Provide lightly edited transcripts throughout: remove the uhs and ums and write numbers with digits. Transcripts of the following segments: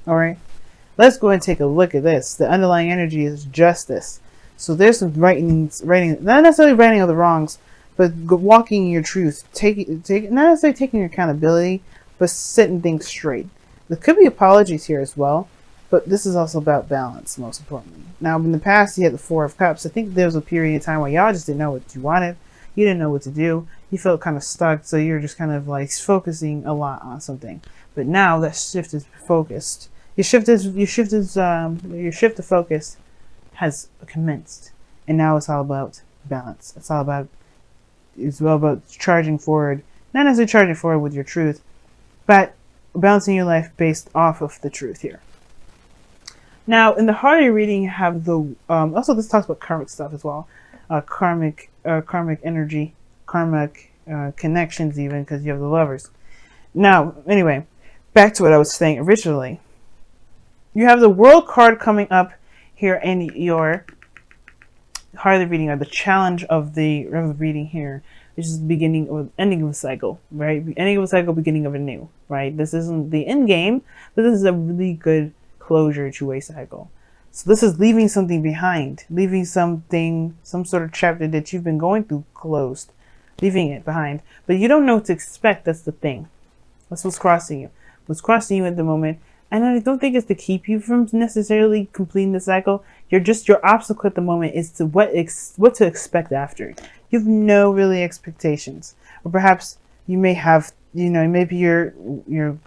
All right. Let's go ahead and take a look at this. The underlying energy is justice. So there's some writing, not necessarily righting of the wrongs, but walking your truth, not necessarily taking your accountability, but setting things straight. There could be apologies here as well, but this is also about balance, most importantly. Now, in the past, you had the Four of Cups. I think there was a period of time where y'all just didn't know what you wanted. You didn't know what to do. You felt kind of stuck, so you're just kind of like focusing a lot on something. But now that shift is focused. Your shift of focus has commenced, and now it's all about balance. It's all about charging forward, not necessarily charging forward with your truth, but balancing your life based off of the truth here. Now, in the heart of your reading, you have the also this talks about karmic stuff as well, karmic energy, karmic connections, even because you have the lovers. Now, anyway, back to what I was saying originally. You have the World card coming up here in your heart of the reading, or the challenge of the reading here, which is the beginning or ending of a cycle, right? Ending of a cycle, beginning of a new, right? This isn't the end game, but this is a really good closure to a cycle. So this is leaving something behind, leaving something, some sort of chapter that you've been going through closed, leaving it behind. But you don't know what to expect. That's the thing. That's what's crossing you. What's crossing you at the moment. And I don't think it's to keep you from necessarily completing the cycle. Your obstacle at the moment is to what to expect after. You have no really expectations, or perhaps you may have, maybe you're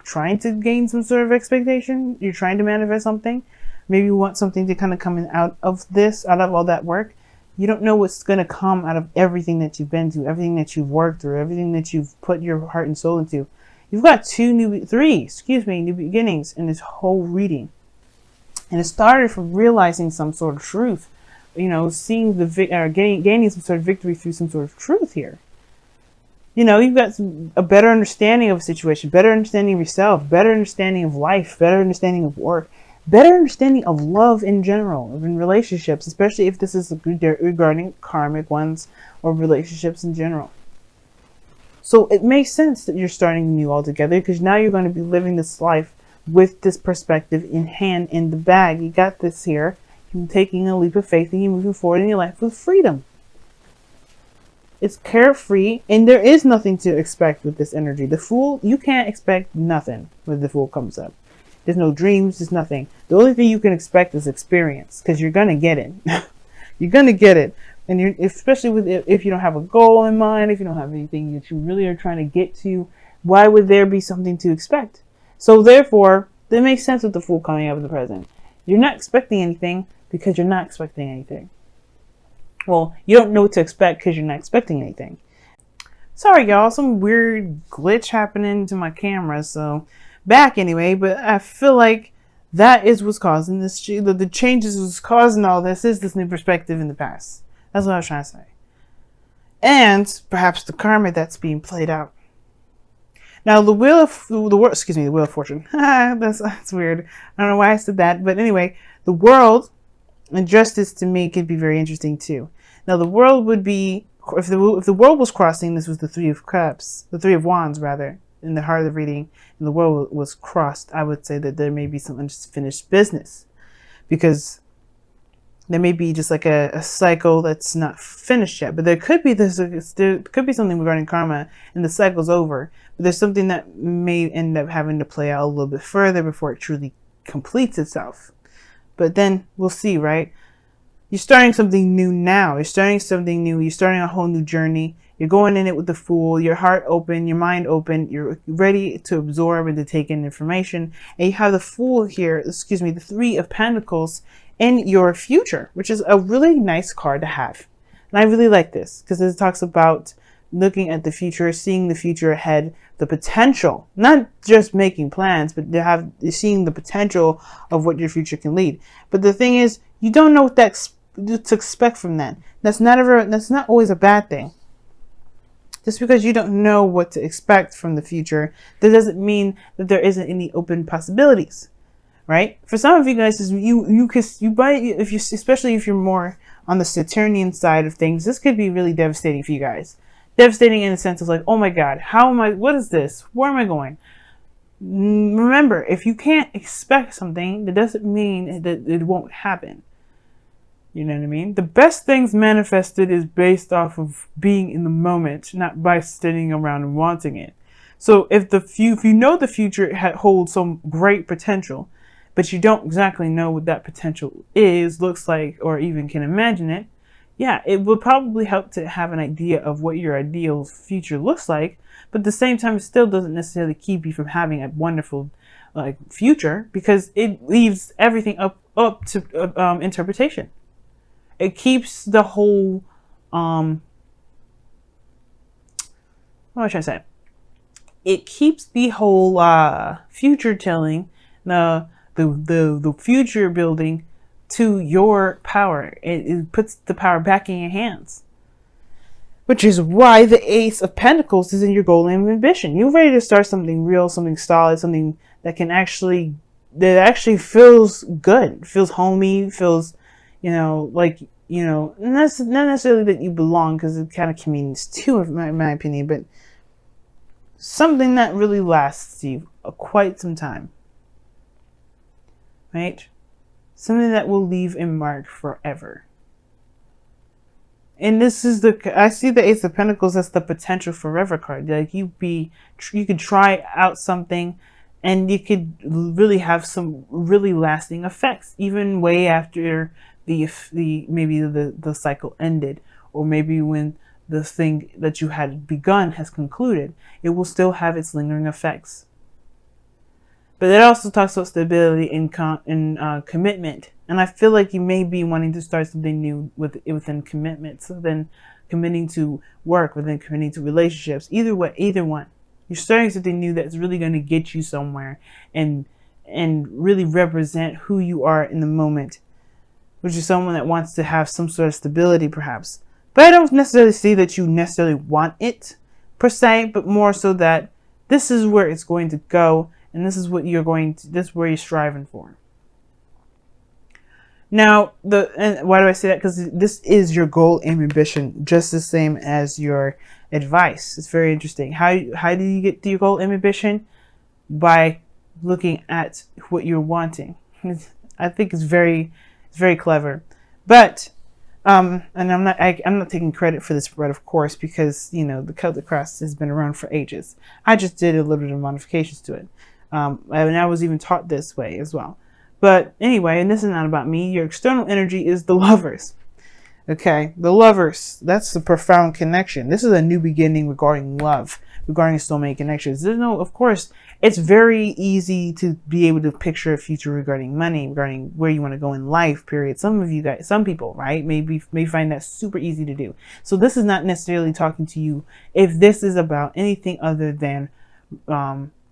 trying to gain some sort of expectation. You're trying to manifest something. Maybe you want something to kind of come out of all that work. You don't know what's going to come out of everything that you've been through, everything that you've worked through, everything that you've put your heart and soul into. You've got three new beginnings in this whole reading. And it started from realizing some sort of truth, seeing gaining some sort of victory through some sort of truth here. You've got a better understanding of a situation, better understanding of yourself, better understanding of life, better understanding of work, better understanding of love in general, of in relationships, especially if this is regarding karmic ones or relationships in general. So it makes sense that you're starting new altogether, because now you're going to be living this life with this perspective in hand, in the bag. You got this here. You're taking a leap of faith and you're moving forward in your life with freedom. It's carefree, and there is nothing to expect with this energy. The Fool, you can't expect nothing when the Fool comes up. There's no dreams, there's nothing. The only thing you can expect is experience, because you're going to get it. You're going to get it. And especially if you don't have a goal in mind, if you don't have anything that you really are trying to get to, why would there be something to expect? So therefore, it makes sense with the Fool coming up in the present. You're not expecting anything because you're not expecting anything. Well, you don't know what to expect because you're not expecting anything. Sorry, y'all, some weird glitch happening to my camera, so back anyway. But I feel like that is what's causing this. The changes was causing all this is this new perspective in the past. That's what I was trying to say. And perhaps the karma that's being played out. Now, the Wheel of Fortune. that's weird. I don't know why I said that, but anyway, the world and justice to me could be very interesting too. Now, the world would be, if the world was crossing, this was the Three of Cups, the Three of Wands rather, in the heart of the reading, and the world was crossed. I would say that there may be some unfinished business, because there may be just like a cycle that's not finished yet, but there could be something regarding karma, and the cycle's over. But there's something that may end up having to play out a little bit further before it truly completes itself. But then we'll see, right? You're starting something new now. You're starting something new. You're starting a whole new journey. You're going in it with the Fool, your heart open, your mind open. You're ready to absorb and to take in information. And you have the Fool here, the Three of Pentacles in your future, which is a really nice card to have. And I really like this because it talks about looking at the future, seeing the future ahead, the potential, not just making plans, but seeing the potential of what your future can lead. But the thing is, you don't know what to expect from that. That's not always a bad thing. Just because you don't know what to expect from the future, that doesn't mean that there isn't any open possibilities. Right? For some of you guys, especially if you're more on the Saturnian side of things, this could be really devastating for you guys. Devastating in the sense of like, oh my God, what is this? Where am I going? Remember, if you can't expect something, that doesn't mean that it won't happen. You know what I mean? The best things manifested is based off of being in the moment, not by sitting around and wanting it. So if you know the future holds some great potential, but you don't exactly know what that potential is, looks like, or even can imagine it, yeah, it would probably help to have an idea of what your ideal future looks like. But at the same time, it still doesn't necessarily keep you from having a wonderful future, because it leaves everything up to interpretation. It keeps the whole what am I trying to say? It keeps the whole future telling, the future building to your power. It puts the power back in your hands. Which is why the Ace of Pentacles is in your goal and ambition. You're ready to start something real, something solid, something that actually feels good, feels homey, feels, like, not necessarily that you belong, because it kind of means too, in my opinion, but something that really lasts you quite some time, right? Something that will leave a mark forever. And this is I see the Ace of Pentacles as the potential forever card. Like you could try out something, and you could really have some really lasting effects, even way after maybe the cycle ended, or maybe when the thing that you had begun has concluded. It will still have its lingering effects. But it also talks about stability and commitment. And I feel like you may be wanting to start something new within commitment. So then committing to work, within committing to relationships. Either one. You're starting something new that's really going to get you somewhere and really represent who you are in the moment, which is someone that wants to have some sort of stability, perhaps. But I don't necessarily see that you necessarily want it, per se, but more so that this is where it's going to go. And this is what this is where you're striving for. Now, and why do I say that? Because this is your goal and ambition, just the same as your advice. It's very interesting. How do you get to your goal and ambition? By looking at what you're wanting. I think it's very clever. But and I'm not taking credit for this spread, of course, because the Celtic cross has been around for ages. I just did a little bit of modifications to it. And I was even taught this way as well. But anyway, and this is not about me. Your external energy is the Lovers. Okay, the Lovers. That's the profound connection. This is a new beginning regarding love, regarding soulmate connections. Of course, it's very easy to be able to picture a future regarding money, regarding where you want to go in life, period. Some people, right, may find that super easy to do. So this is not necessarily talking to you if this is about anything other than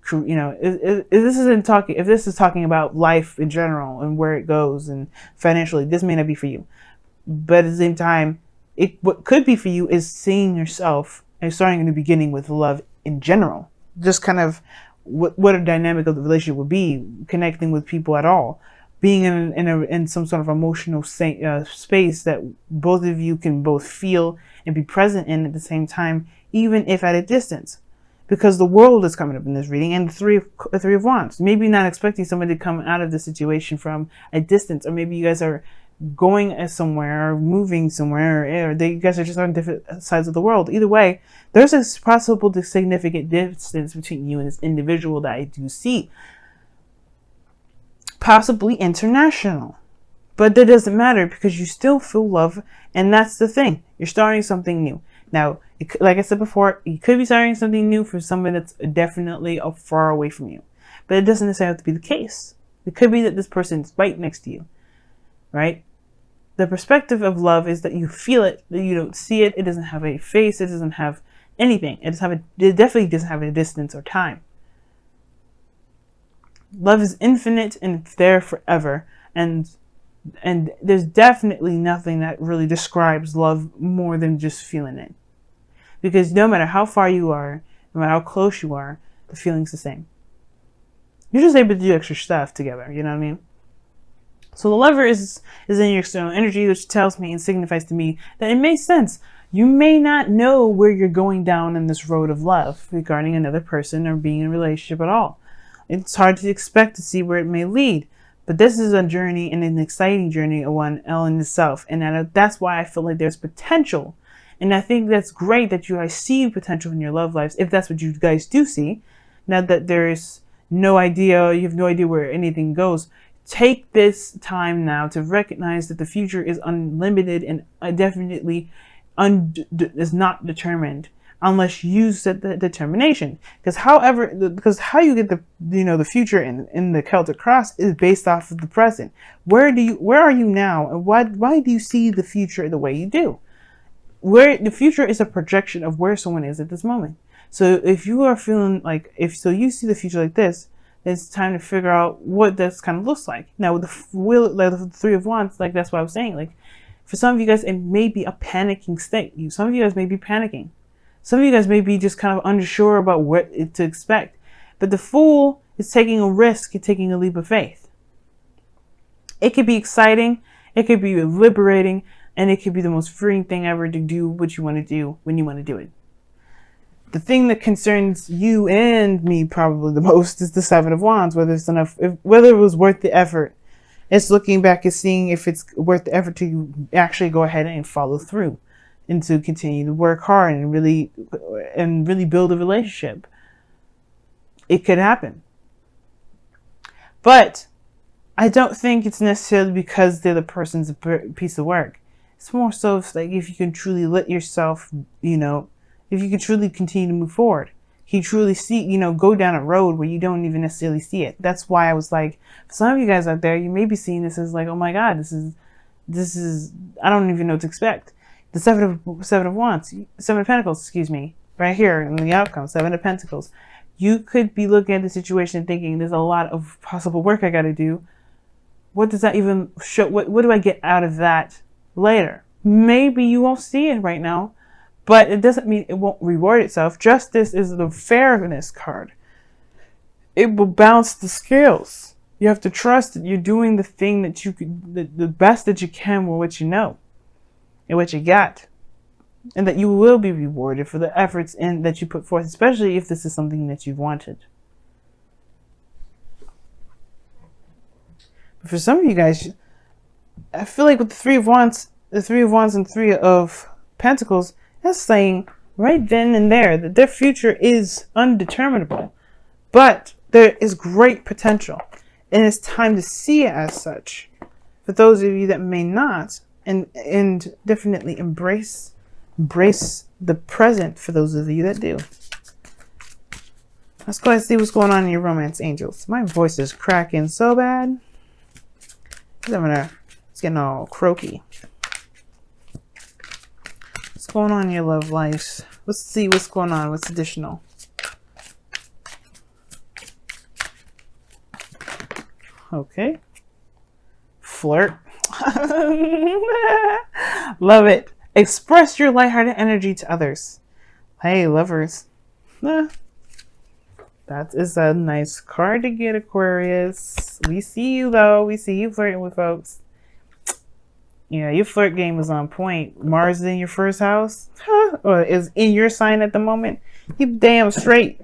if this is talking about life in general and where it goes and financially, this may not be for you. But at the same time, what could be for you is seeing yourself and starting in the beginning with love in general. Just kind of what a dynamic of the relationship would be, connecting with people at all, being in some sort of emotional space that both of you can both feel and be present in at the same time, even if at a distance. Because the world is coming up in this reading, and the three of Wands. Maybe not expecting somebody to come out of the situation from a distance, or maybe you guys are going somewhere or moving somewhere, or you guys are just on different sides of the world. Either way, there's a possible significant distance between you and this individual that I do see. Possibly international. But that doesn't matter, because you still feel love, and that's the thing. You're starting something new. Now, like I said before, you could be starting something new for someone that's definitely far away from you. But it doesn't necessarily have to be the case. It could be that this person's right next to you, right? The perspective of love is that you feel it, that you don't see it. It doesn't have a face. It doesn't have anything. It definitely doesn't have a distance or time. Love is infinite and it's there forever. And there's definitely nothing that really describes love more than just feeling it. Because no matter how far you are, no matter how close you are, the feeling's the same. You're just able to do extra stuff together, you know what I mean? So the Lover is in your external energy, which tells me and signifies to me that it makes sense. You may not know where you're going down in this road of love regarding another person or being in a relationship at all. It's hard to expect to see where it may lead. But this is a journey, and an exciting journey of one in itself. And that's why I feel like there's potential. And I think that's great that you guys see potential in your love lives, if that's what you guys do see. Now that there's no idea, you have no idea where anything goes. Take this time now to recognize that the future is unlimited and definitely is not determined unless you set the determination. Because how you get the future in the Celtic cross is based off of the present. Where are you now, and why do you see the future the way you do? Where the future is a projection of where someone is at this moment. So if you are feeling like, you see the future like this, it's time to figure out what this kind of looks like. Now with the Three of Wands, like that's what I was saying. Like for some of you guys, it may be a panicking state. Some of you guys may be panicking. Some of you guys may be just kind of unsure about what to expect. But the Fool is taking a risk and taking a leap of faith. It could be exciting. It could be liberating. And it could be the most freeing thing ever to do what you want to do when you want to do it. The thing that concerns you and me probably the most is the Seven of Wands, whether it was worth the effort. It's looking back and seeing if it's worth the effort to actually go ahead and follow through and to continue to work hard and really build a relationship. It could happen. But I don't think it's necessarily because they're the person's piece of work. It's more so like if you can truly let yourself, if you can truly continue to move forward, you truly see, go down a road where you don't even necessarily see it. That's why I was like, for some of you guys out there, you may be seeing this as like, oh my God, this is, I don't even know what to expect. The Seven of Wands, Seven of Pentacles, excuse me, right here in the outcome, Seven of Pentacles. You could be looking at the situation thinking there's a lot of possible work I got to do. What does that even show? What do I get out of that later? Maybe you won't see it right now, but it doesn't mean it won't reward itself. Justice is the fairness card. It will balance the scales. You have to trust that you're doing the thing that you could, the best that you can with what you know and what you got, and that you will be rewarded for the efforts that you put forth, especially if this is something that you've wanted. But for some of you guys, I feel like with the Three of Wands and Three of Pentacles, that's saying right then and there that their future is undeterminable, but there is great potential, and it's time to see it as such. For those of you that may not, and definitely embrace the present for those of you that do. Let's go ahead and see what's going on in your romance angels. My voice is cracking so bad. It's getting all croaky. What's going on in your love lives? Let's see what's going on. What's additional? Okay. Flirt. Love it. Express your lighthearted energy to others. Hey, lovers. That is a nice card to get, Aquarius. We see you, though. We see you flirting with folks. Yeah, your flirt game is on point. Mars is in your first house, or is in your sign at the moment. You damn straight.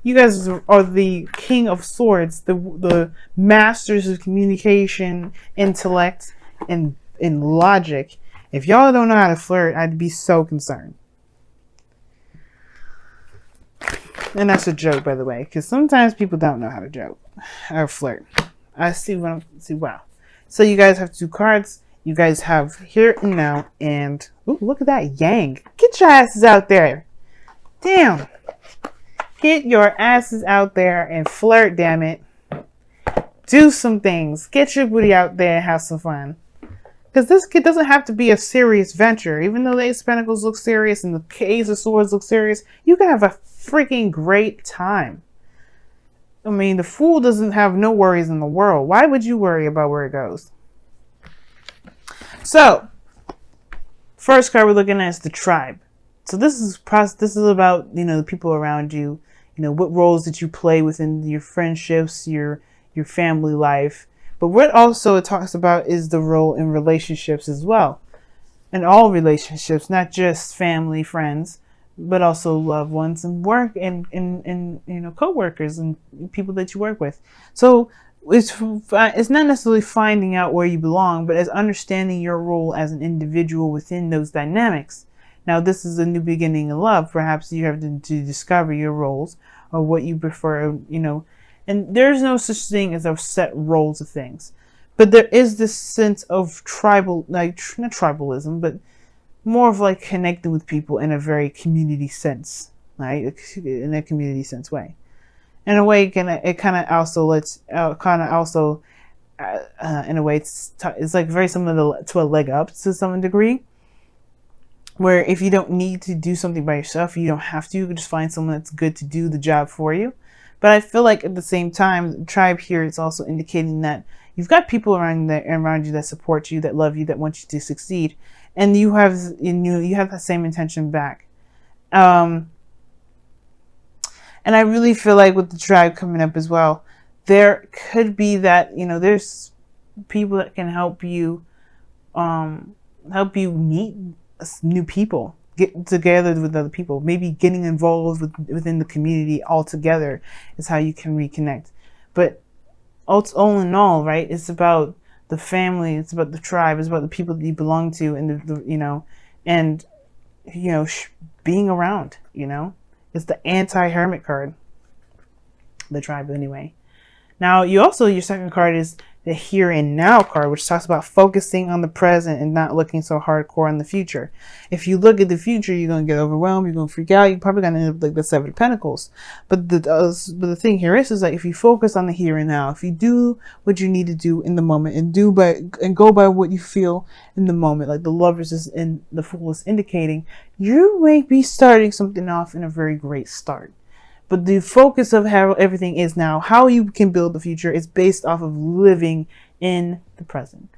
You guys are the King of Swords, the masters of communication, intellect, and logic. If y'all don't know how to flirt, I'd be so concerned. And that's a joke, by the way, because sometimes people don't know how to joke or flirt. I see what I'm see. Wow. So you guys have two cards. You guys have here and now, and ooh, look at that yang. Get your asses out there. Damn. Get your asses out there and flirt, damn it. Do some things. Get your booty out there and have some fun. Because this kid doesn't have to be a serious venture. Even though the Ace of Pentacles look serious and the Ace of Swords look serious, you can have a freaking great time. I mean, the Fool doesn't have no worries in the world. Why would you worry about where it goes? So, first card we're looking at is the Tribe. So this is about, the people around you. What roles did you play within your friendships, your family life. But what also it talks about is the role in relationships as well. In all relationships, not just family, friends, but also loved ones and work and you know, co-workers and people that you work with. So it's not necessarily finding out where you belong, but as understanding your role as an individual within those dynamics. Now, this is a new beginning in love. Perhaps you have to discover your roles or what you prefer, you know, and there's no such thing as a set roles of things. But there is this sense of tribal, like, not tribalism, but more of like connecting with people in a very community sense, right? In a community sense way. In a way, it kind of also lets, in a way, it's like very similar to a leg up to some degree, where if you don't need to do something by yourself, you don't have to. You can just find someone that's good to do the job for you. But I feel like at the same time, the tribe here is also indicating that you've got people around you that support you, that love you, that want you to succeed, and you have that same intention back. And I really feel like with the tribe coming up as well, there could be that, you know, there's people that can help you meet new people, get together with other people, maybe getting involved within the community altogether is how you can reconnect. But all in all, right, it's about the family, it's about the tribe, it's about the people that you belong to, and the you know, and you know, being around, you know. It's the anti-hermit card, the tribe anyway. Now, your second card is the here and now card, which talks about focusing on the present and not looking so hardcore on the future. If you look at the future, you're going to get overwhelmed, you're going to freak out, you're probably going to end up like the Seven of Pentacles. But the thing here is like, if you focus on the here and now, if you do what you need to do in the moment and go by what you feel in the moment, like the Lovers is in the Fool is indicating, you may be starting something off in a very great start. But the focus of how everything is now, how you can build the future, is based off of living in the present.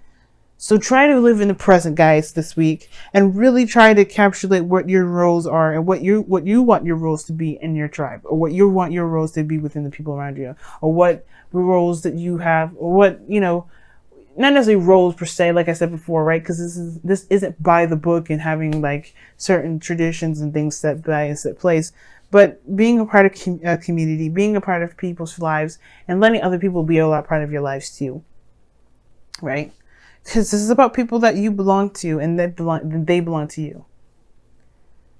So try to live in the present, guys, this week, and really try to encapsulate what your roles are and what you want your roles to be in your tribe, or what you want your roles to be within the people around you, or what roles that you have, or what, you know, not necessarily roles per se, like I said before, right? Because this isn't by the book and having like certain traditions and things set by a set place. But being a part of a community, being a part of people's lives, and letting other people be a part of your lives too, right? Because this is about people that you belong to, and they belong to you.